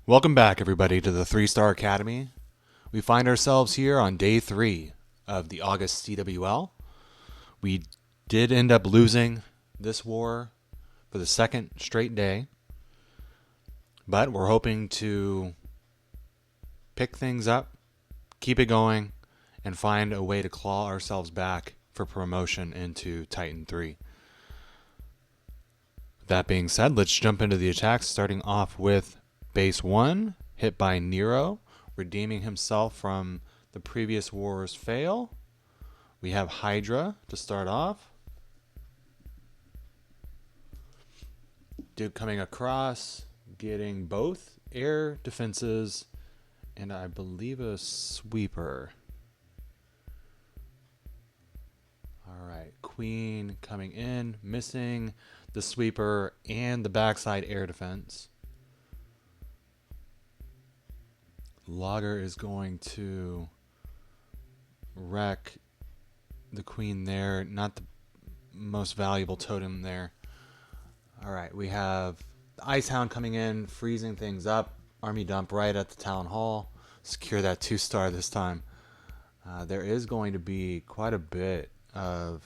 Welcome back, everybody, to the 3-Star Academy. We find ourselves here on day 3 of the August CWL. We did end up losing this war for the second straight day, but we're hoping to pick things up, keep it going, and find a way to claw ourselves back for promotion into Titan 3. That being said, let's jump into the attacks, starting off with Base 1, hit by Nero, redeeming himself from the previous war's fail. We have Hydra to start off. Duke coming across, getting both air defenses and I believe a sweeper. Alright, Queen coming in, missing the sweeper and the backside air defense. Logger is going to wreck the Queen there. Not the most valuable totem there. Alright, we have the Ice Hound coming in, freezing things up. Army dump right at the Town Hall. Secure that 2-star this time. There is going to be quite a bit of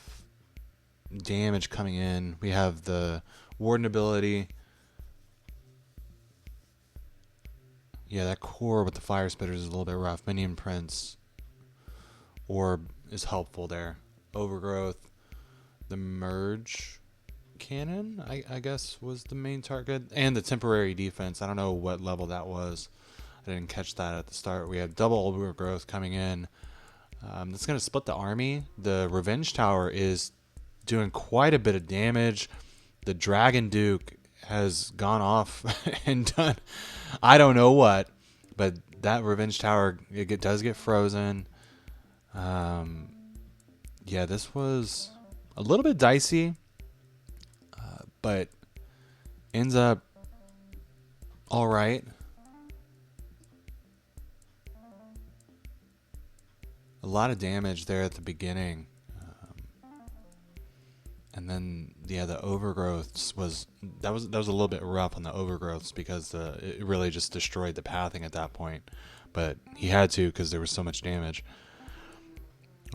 damage coming in. We have the Warden ability. Yeah, that core with the fire spitters is a little bit rough. Minion Prince Orb is helpful there. Overgrowth. The Merge Cannon, I guess, was the main target. And the temporary defense. I don't know what level that was. I didn't catch that at the start. We have double Overgrowth coming in. That's going to split the army. The Revenge Tower is doing quite a bit of damage. The Dragon Duke has gone off and done I don't know what, but that Revenge Tower, it does get frozen. Yeah, this was a little bit dicey, but ends up all right. A lot of damage there at the beginning. And then, yeah, the overgrowths was a little bit rough on the overgrowths because it really just destroyed the pathing at that point. But he had to because there was so much damage.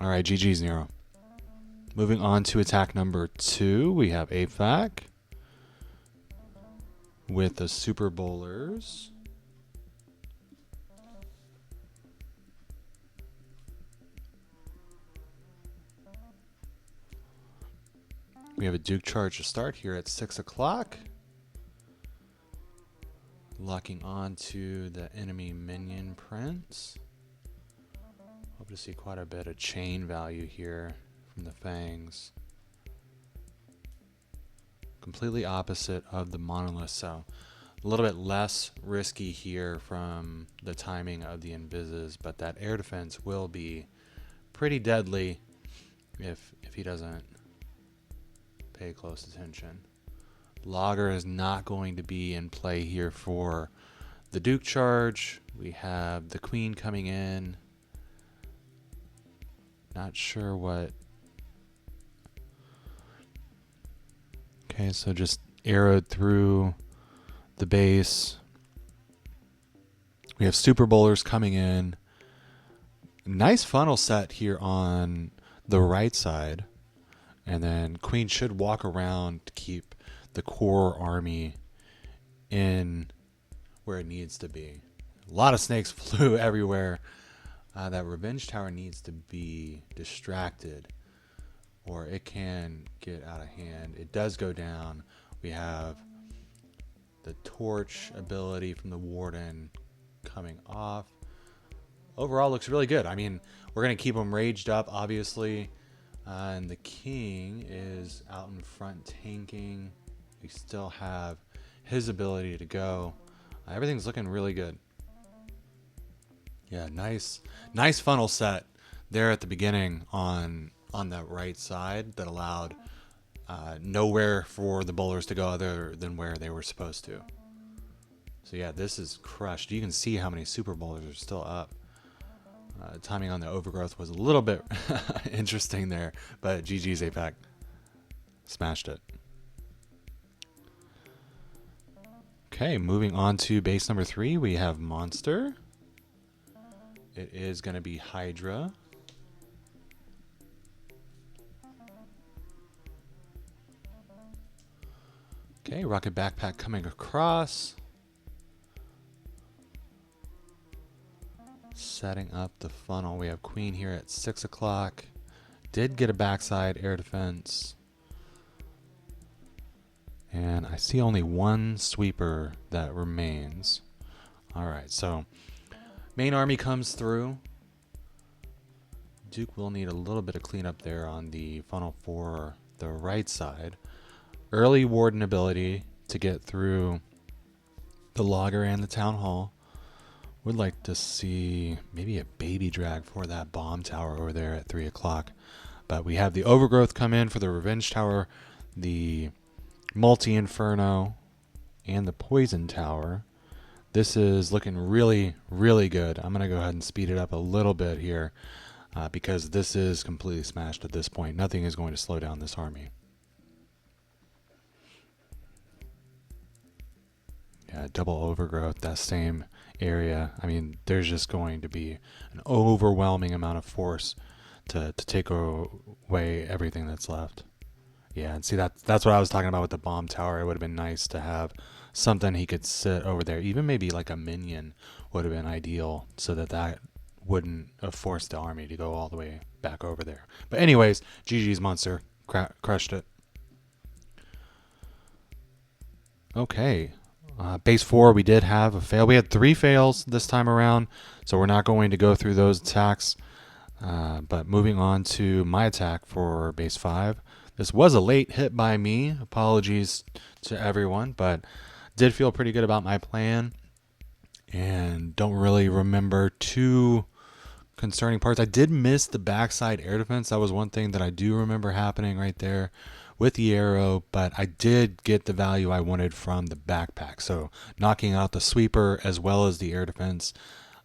All right, GG's Nero. Moving on to attack number 2, we have AFAC with the Super Bowlers. We have a Duke charge to start here at 6 o'clock. Locking on to the enemy Minion Prince. Hope to see quite a bit of chain value here from the Fangs. Completely opposite of the Monolith, so a little bit less risky here from the timing of the Invises, but that air defense will be pretty deadly if he doesn't pay close attention. Logger is not going to be in play here for the Duke charge. We have the Queen coming in. Not sure what. Okay, so just arrowed through the base. We have Super Bowlers coming in. Nice funnel set here on the right side. And then Queen should walk around to keep the core army in where it needs to be. A lot of snakes flew everywhere. That Revenge Tower needs to be distracted or it can get out of hand. It does go down. We have the torch ability from the Warden coming off. Overall looks really good. I mean, we're going to keep them raged up, obviously. And the King is out in front tanking. We still have his ability to go. Everything's looking really good. Yeah, nice funnel set there at the beginning on that right side that allowed nowhere for the bowlers to go other than where they were supposed to. So yeah, this is crushed. You can see how many super bowlers are still up. Timing on the overgrowth was a little bit interesting there, but GG's APAC. Smashed it. Okay, moving on to base number 3, we have Monster. It is going to be Hydra. Okay, Rocket Backpack coming across. Setting up the funnel. We have Queen here at 6 o'clock. Did get a backside air defense. And I see only one sweeper that remains. Alright, so main army comes through. Duke will need a little bit of cleanup there on the funnel for the right side. Early warden ability to get through the logger and the town hall. Would like to see maybe a baby drag for that bomb tower over there at 3 o'clock. But we have the overgrowth come in for the revenge tower, the multi-inferno, and the poison tower. This is looking really, really good. I'm going to go ahead and speed it up a little bit here because this is completely smashed at this point. Nothing is going to slow down this army. Yeah, double overgrowth, that same area. I mean, there's just going to be an overwhelming amount of force to take away everything that's left. Yeah, and see, that's what I was talking about with the bomb tower. It would have been nice to have something he could sit over there. Even maybe like a minion would have been ideal so that wouldn't have forced the army to go all the way back over there. But anyways, GG's Monster. Crushed it. Okay. Base 4, we did have a fail. We had 3 fails this time around, so we're not going to go through those attacks. But moving on to my attack for base 5. This was a late hit by me. Apologies to everyone, but did feel pretty good about my plan. And don't really remember too concerning parts. I did miss the backside air defense. That was one thing that I do remember happening right there with the arrow, but I did get the value I wanted from the backpack. So knocking out the sweeper as well as the air defense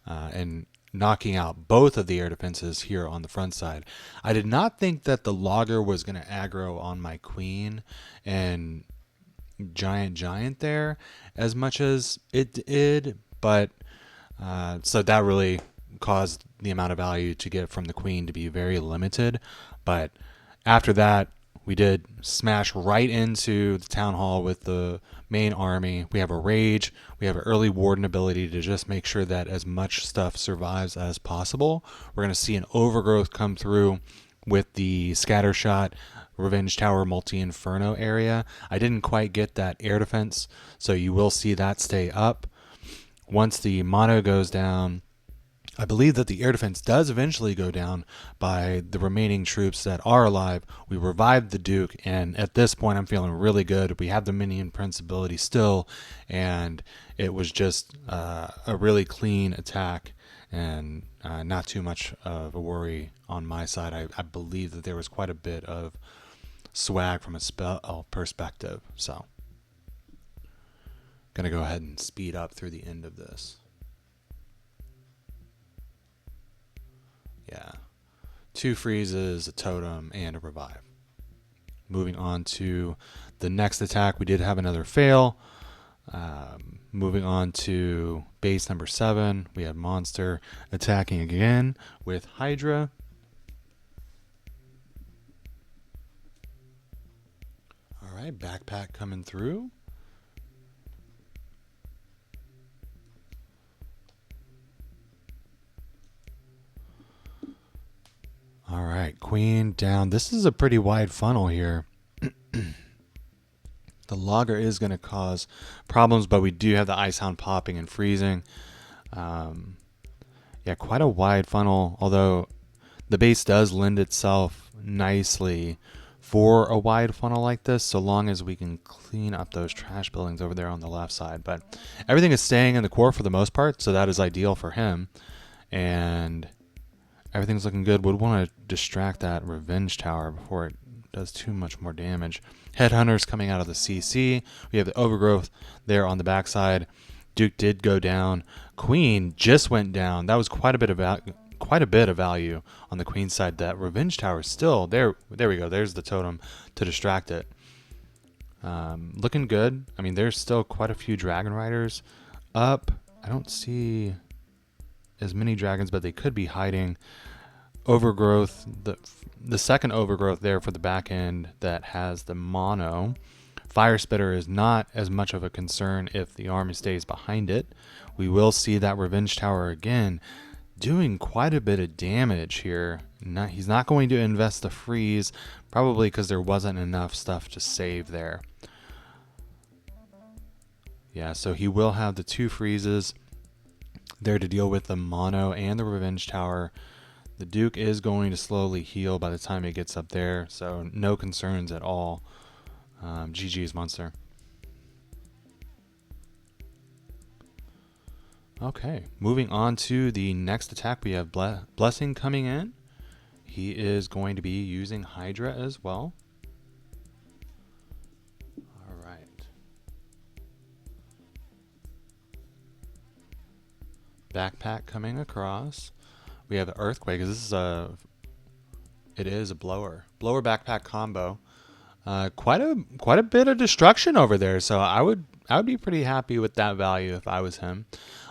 and knocking out both of the air defenses here on the front side. I did not think that the logger was going to aggro on my queen and giant there as much as it did, but so that really caused the amount of value to get from the queen to be very limited. But after that, we did smash right into the town hall with the main army. We have a rage. We have an early warden ability to just make sure that as much stuff survives as possible. We're going to see an overgrowth come through with the scatter shot, revenge tower, multi-inferno area. I didn't quite get that air defense, so you will see that stay up. Once the mono goes down, I believe that the air defense does eventually go down by the remaining troops that are alive. We revived the Duke, and at this point I'm feeling really good. We have the minion prince ability still, and it was just a really clean attack and not too much of a worry on my side. I believe that there was quite a bit of swag from a spell perspective, so going to go ahead and speed up through the end of this. Yeah, 2 freezes, a totem, and a revive. Moving on to the next attack, we did have another fail. Moving on to base number 7, we had Monster attacking again with Hydra. All right, backpack coming through. All right, queen down. This is a pretty wide funnel here. The logger is going to cause problems, but we do have the Icehound popping and freezing. Yeah, quite a wide funnel, although the base does lend itself nicely for a wide funnel like this, so long as we can clean up those trash buildings over there on the left side. But everything is staying in the core for the most part, so that is ideal for him. And everything's looking good. Would want to distract that revenge tower before it does too much more damage. Headhunters coming out of the CC. We have the overgrowth there on the backside. Duke did go down. Queen just went down. That was quite a bit of value on the queen side. That revenge tower is still there. There we go. There's the totem to distract it. Looking good. I mean, there's still quite a few Dragon Riders up. I don't see as many dragons, but they could be hiding. Overgrowth, the second overgrowth there for the back end that has the mono. Fire Spitter is not as much of a concern if the army stays behind it. We will see that Revenge Tower again doing quite a bit of damage here. He's not going to invest the freeze, probably because there wasn't enough stuff to save there. Yeah, so he will have the 2 freezes there to deal with the mono and the Revenge Tower. The Duke is going to slowly heal by the time it gets up there, so no concerns at all. GG's monster. Okay, moving on to the next attack, we have Blessing coming in. He is going to be using Hydra as well. All right. Backpack coming across. We have the Earthquake. This is it is a blower backpack combo. Quite a bit of destruction over there. So I would be pretty happy with that value if I was him.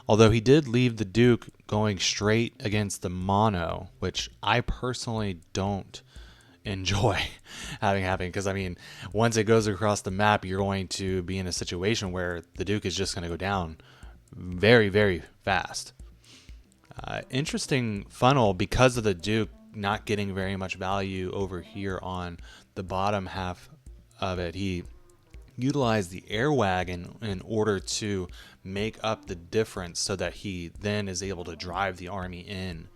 Although he did leave the Duke going straight against the mono, which I personally don't enjoy having happen, because I mean, once it goes across the map, you're going to be in a situation where the Duke is just going to go down very, very fast. Interesting funnel because of the Duke not getting very much value over here on the bottom half of it. He utilized the air wagon in order to make up the difference so that he then is able to drive the army in,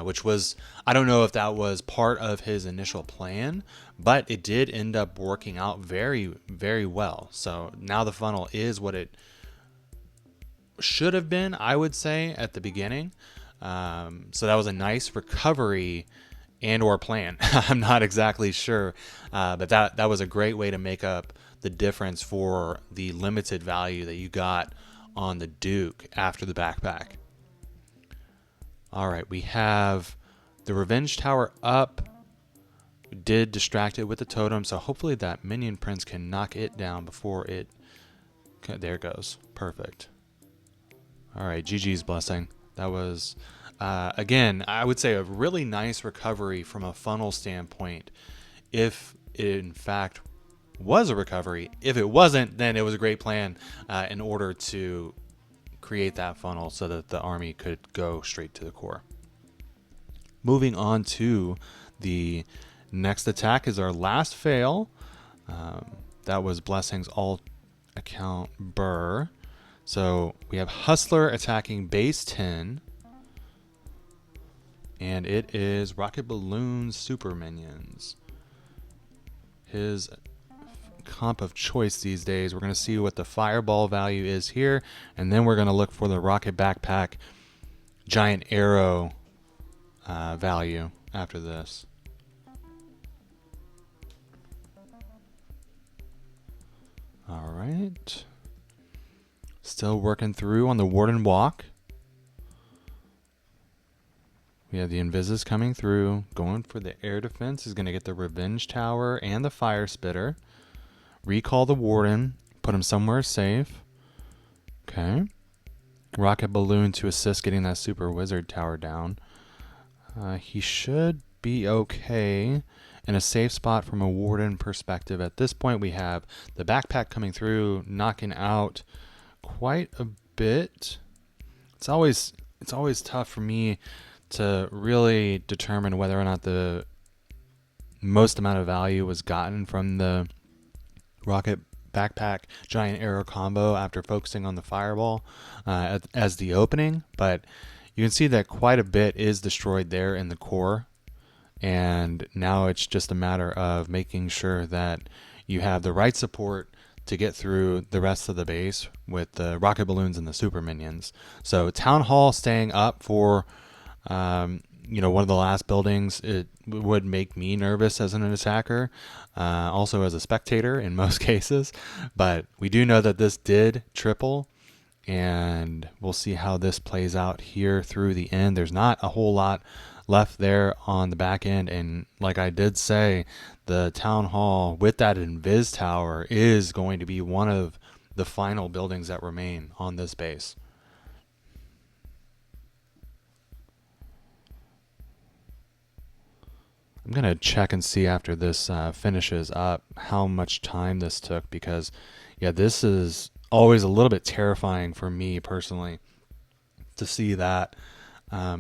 which was, I don't know if that was part of his initial plan, but it did end up working out very, very well. So now the funnel is what it should have been, I would say, at the beginning. So that was a nice recovery and or plan. I'm not exactly sure, but that was a great way to make up the difference for the limited value that you got on the Duke after the backpack. All right, we have the Revenge Tower up. We did distract it with the totem, so hopefully that minion prince can knock it down before it... There it goes. Perfect. All right, GG's Blessing. That was, again, I would say a really nice recovery from a funnel standpoint, if it in fact was a recovery. If it wasn't, then it was a great plan in order to create that funnel so that the army could go straight to the core. Moving on to the next attack is our last fail. That was Blessing's alt account Burr. So we have Hustler attacking base 10. And it is Rocket Balloon Super Minions. His comp of choice these days. We're going to see what the Fireball value is here. And then we're going to look for the Rocket Backpack Giant Arrow value after this. All right. Still working through on the Warden Walk. We have the Invises coming through. Going for the air defense. Is going to get the Revenge Tower and the Fire Spitter. Recall the Warden. Put him somewhere safe. Okay. Rocket Balloon to assist getting that Super Wizard Tower down. He should be okay in a safe spot from a Warden perspective. At this point, we have the backpack coming through, knocking out quite a bit. It's always tough for me to really determine whether or not the most amount of value was gotten from the Rocket Backpack Giant Arrow combo after focusing on the Fireball as the opening, but you can see that quite a bit is destroyed there in the core, and now it's just a matter of making sure that you have the right support to get through the rest of the base with the Rocket Balloons and the Super Minions. So Town Hall staying up for one of the last buildings, it would make me nervous as an attacker, also as a spectator in most cases, but we do know that this did triple and we'll see how this plays out here through the end. There's not a whole lot left there on the back end, and like I did say, the town hall with that invis tower is going to be one of the final buildings that remain on this base. I'm gonna check and see after this finishes up how much time this took, because yeah, this is always a little bit terrifying for me personally to see that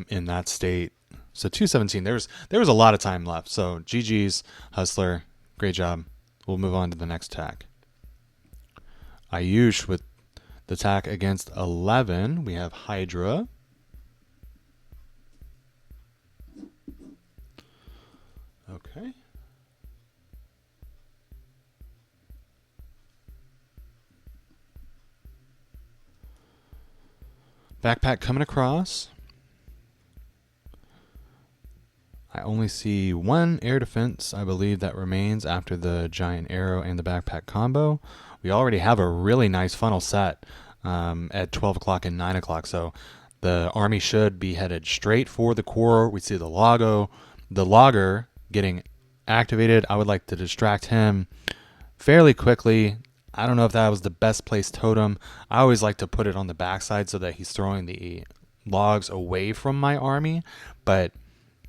in that state. So 217, there was a lot of time left. So GG's, Hustler, great job. We'll move on to the next tack. Ayush with the tack against 11. We have Hydra. Okay. Backpack coming across. I only see one air defense, I believe, that remains after the giant arrow and the backpack combo. We already have a really nice funnel set at 12 o'clock and 9 o'clock, so the army should be headed straight for the core. We see the logger getting activated. I would like to distract him fairly quickly. I don't know if that was the best placed totem. I always like to put it on the backside so that he's throwing the logs away from my army, but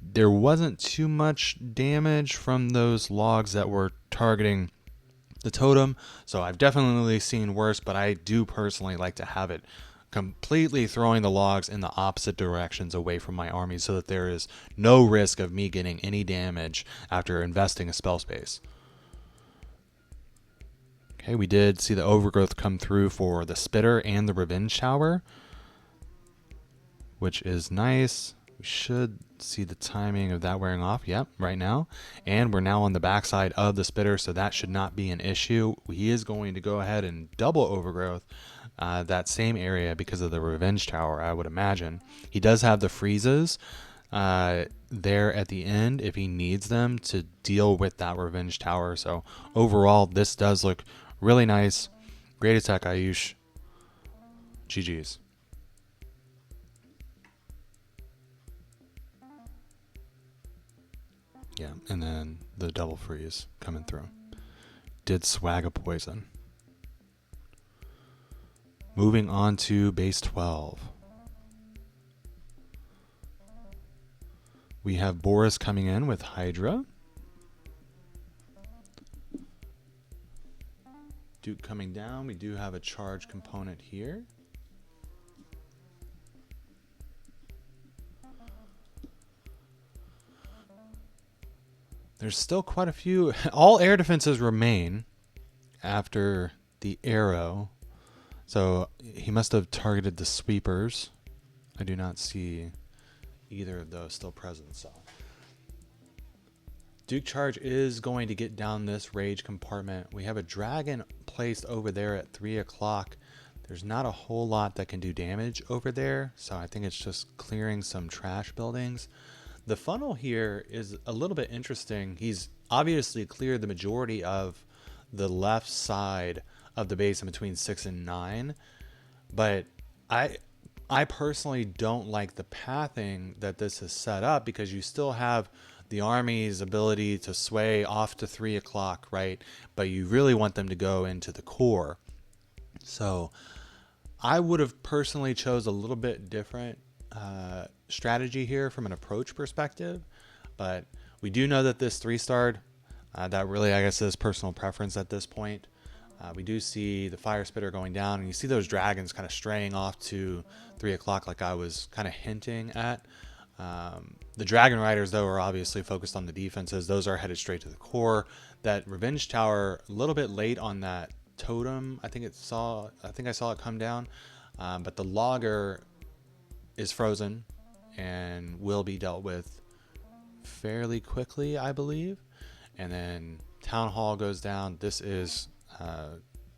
there wasn't too much damage from those logs that were targeting the totem. So I've definitely seen worse, but I do personally like to have it completely throwing the logs in the opposite directions away from my army so that there is no risk of me getting any damage after investing a spell space. Okay, we did see the overgrowth come through for the spitter and the revenge tower, which is nice. We should see the timing of that wearing off. Yep, right now. And we're now on the backside of the spitter, so that should not be an issue. He is going to go ahead and double overgrowth that same area because of the revenge tower, I would imagine. He does have the freezes there at the end if he needs them to deal with that revenge tower. So overall, this does look really nice. Great attack, Ayush. GG's. Yeah, and then the double freeze coming through. Did swag a poison. Moving on to base 12. We have Boris coming in with Hydra. Duke coming down. We do have a charge component here. There's still quite a few. All air defenses remain after the arrow. So he must have targeted the sweepers. I do not see either of those still present. So Duke charge is going to get down this rage compartment. We have a dragon placed over there at 3 o'clock. There's not a whole lot that can do damage over there, so I think it's just clearing some trash buildings. The funnel here is a little bit interesting. He's obviously cleared the majority of the left side of the base in between 6 and 9, but I personally don't like the pathing that this is set up, because you still have the army's ability to sway off to 3 o'clock, right? But you really want them to go into the core. So I would have personally chose a little bit different strategy here from an approach perspective, but we do know that this 3-starred, that really, I guess, is personal preference at this point. We do see the fire spitter going down, and you see those dragons kind of straying off to 3 o'clock like I was kind of hinting at. The dragon riders, though, are obviously focused on the defenses. Those are headed straight to the core. That revenge tower, a little bit late on that totem. I think I saw it come down, but the logger is frozen and will be dealt with fairly quickly, I believe. And then town hall goes down. This is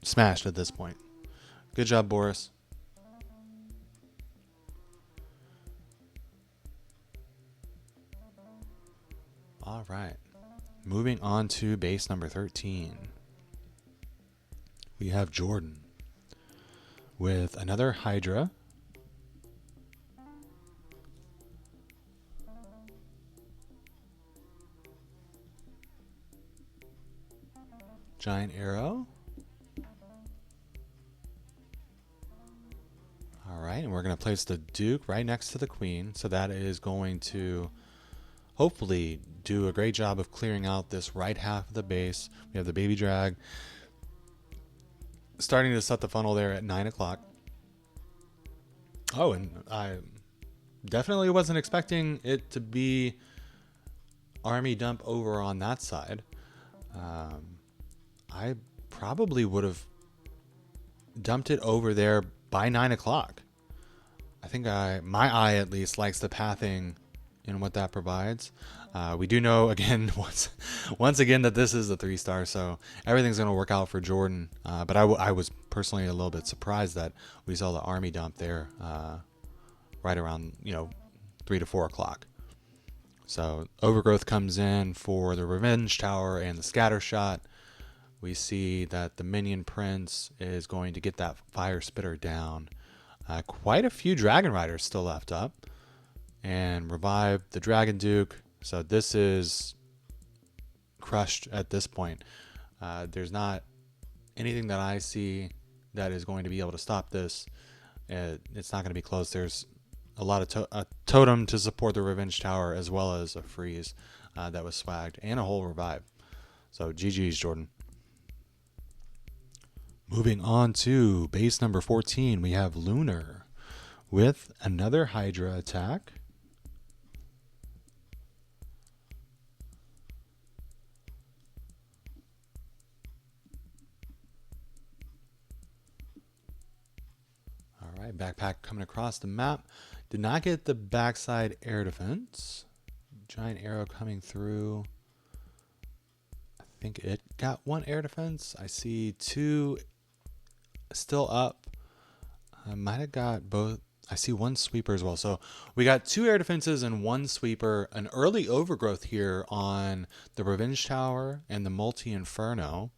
smashed at this point. Good job, Boris. All right, moving on to base number 13. We have Jordan with another Hydra. Giant arrow. All right, and we're going to place the Duke right next to the Queen. So that is going to hopefully do a great job of clearing out this right half of the base. We have the baby drag starting to set the funnel there at 9 o'clock. Oh, and I definitely wasn't expecting it to be army dump over on that side. I probably would have dumped it over there by 9 o'clock. I think my eye at least likes the pathing and what that provides. We do know again once again that this is a 3-star, so everything's going to work out for Jordan. But I was personally a little bit surprised that we saw the army dump there right around 3 to 4 o'clock. So overgrowth comes in for the Revenge Tower and the scatter shot. We see that the minion prince is going to get that fire spitter down. Quite a few dragon riders still left up, and revive the dragon duke. So this is crushed at this point. There's not anything that I see that is going to be able to stop this. It's not going to be close. There's a lot of a totem to support the Revenge Tower, as well as a freeze that was swagged, and a whole revive. So GG's, Jordan. Moving on to base number 14, we have Lunar with another Hydra attack. All right, backpack coming across the map. Did not get the backside air defense. Giant arrow coming through. I think it got 1 air defense. I see 2 still up. I might have got both. I see 1 sweeper as well. So we got 2 air defenses and 1 sweeper. An early overgrowth here on the Revenge Tower and the Multi-Inferno.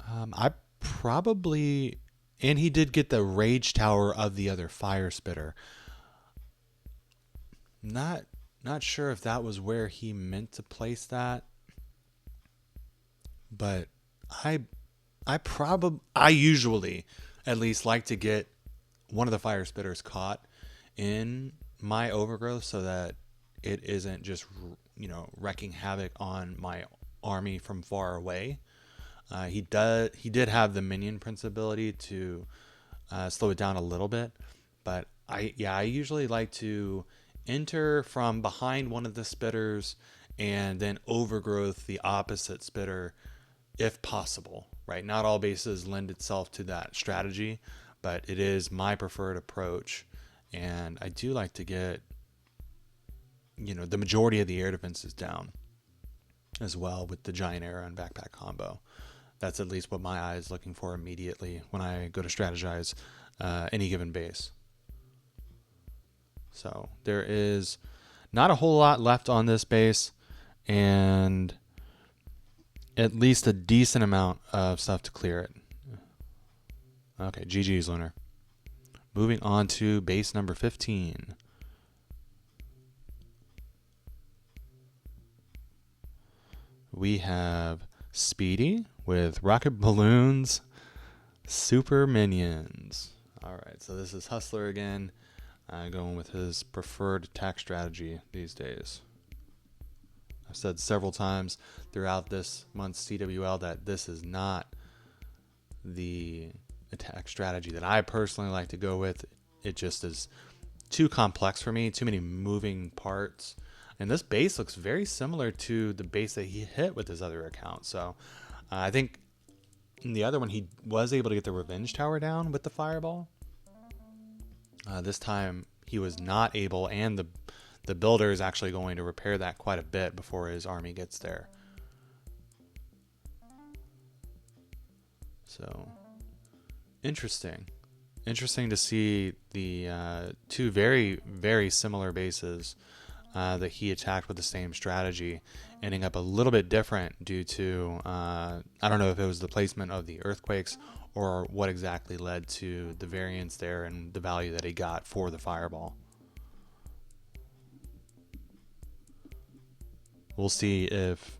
I probably... And he did get the Rage Tower of the other Fire Spitter. Not sure if that was where he meant to place that. But I usually at least like to get one of the fire spitters caught in my overgrowth so that it isn't just wrecking havoc on my army from far away. He did have the minion prince ability to slow it down a little bit, but I usually like to enter from behind one of the spitters and then overgrowth the opposite spitter if possible, right? Not all bases lend itself to that strategy, but it is my preferred approach. And I do like to get, the majority of the air defenses down as well with the giant arrow and backpack combo. That's at least what my eye is looking for immediately when I go to strategize any given base. So there is not a whole lot left on this base, and at least a decent amount of stuff to clear it. Okay, GG's, Lunar. Moving on to base number 15. We have Speedy with rocket balloons, super minions. All right, so this is Hustler again, going with his preferred attack strategy these days. I've said several times throughout this month's CWL that this is not the attack strategy that I personally like to go with. It just is too complex for me, too many moving parts. And this base looks very similar to the base that he hit with his other account. So I think in the other one, he was able to get the Revenge Tower down with the Fireball. This time he was not able, and the builder is actually going to repair that quite a bit before his army gets there. So interesting to see the 2 very, very similar bases that he attacked with the same strategy ending up a little bit different due to I don't know if it was the placement of the earthquakes or what exactly led to the variance there and the value that he got for the fireball. We'll see if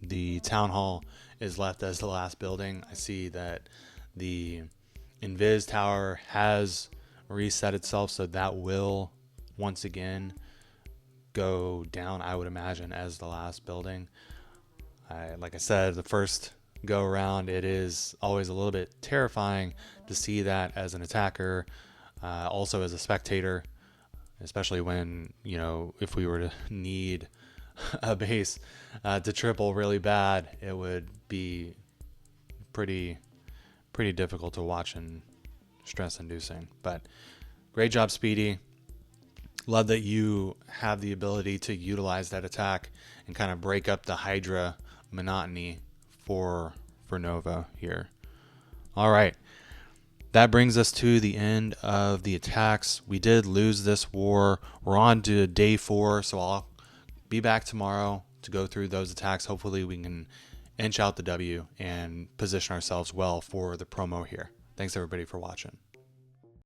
the town hall is left as the last building. I see that the Invis Tower has reset itself, so that will once again go down, I would imagine, as the last building. Like I said, the first go around, it is always a little bit terrifying to see that as an attacker, also as a spectator, especially when, if we were to need a base to triple really bad, it would be pretty difficult to watch and stress inducing. But great job, Speedy. Love that you have the ability to utilize that attack and kind of break up the Hydra monotony for Nova here. All right. That brings us to the end of the attacks. We did lose this war. We're on to day 4, so I'll be back tomorrow to go through those attacks. Hopefully we can inch out the W and position ourselves well for the promo here. Thanks everybody for watching.